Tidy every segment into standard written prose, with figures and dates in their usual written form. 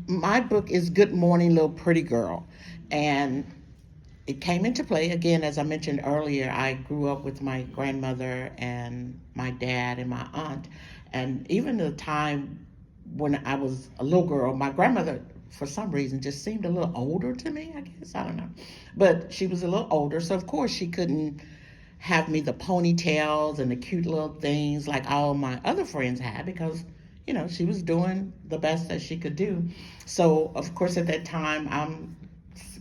My book is Good Morning Little Pretty Girl, and it came into play again, as I mentioned earlier. I grew up with my grandmother and my dad and my aunt, and even the time when I was a little girl, my grandmother, for some reason, just seemed a little older to me. I guess I don't know, but she was a little older, so of course she couldn't have me the ponytails and the cute little things like all my other friends had because she was doing the best that she could do. So of course at that time I'm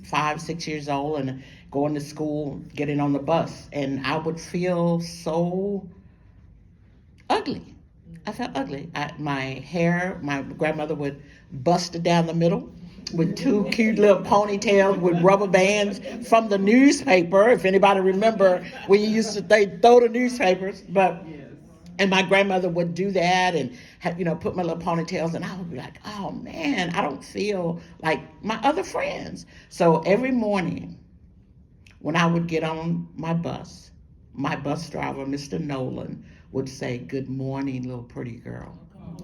5, 6 years old and going to school, getting on the bus, and I would feel so ugly. I felt ugly. My hair, my grandmother would bust it down the middle with two cute little ponytails with rubber bands from the newspaper. If anybody remember when you used to they throw the newspapers, and my grandmother would do that and put my little ponytails, and I would be like, oh man, I don't feel like my other friends. So every morning when I would get on my bus driver, Mr. Nolan, would say, good morning, little pretty girl.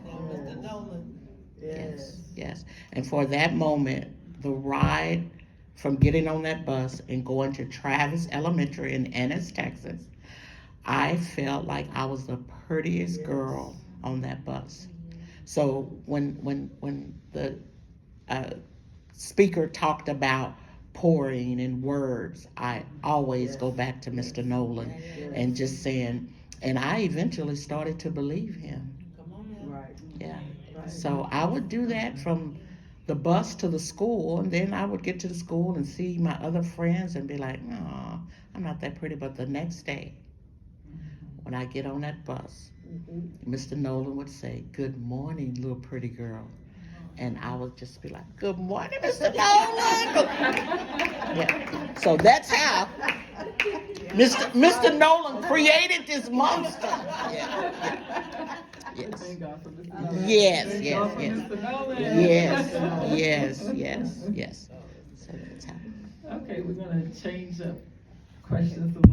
Mr. Nolan. Yes, yes. And for that moment, the ride from getting on that bus and going to Travis Elementary in Ennis, Texas, I felt like I was the prettiest girl on that bus. So when the speaker talked about pouring in words, I always go back to Mr. Nolan and just saying, and I eventually started to believe him. Come on now. Right. Yeah. Right. So I would do that from the bus to the school, and then I would get to the school and see my other friends and be like, no, I'm not that pretty. But the next day, when I get on that bus, Mr. Nolan would say, good morning, little pretty girl. And I would just be like, good morning, Mr. Nolan. Yeah. So that's how Mr. Nolan created this monster. Yeah. Yes. Thank God for Mr. Yes, Thank yes, God for yes. Mr. Nolan. Yes. So that's how. Okay, we're gonna change up questions a little.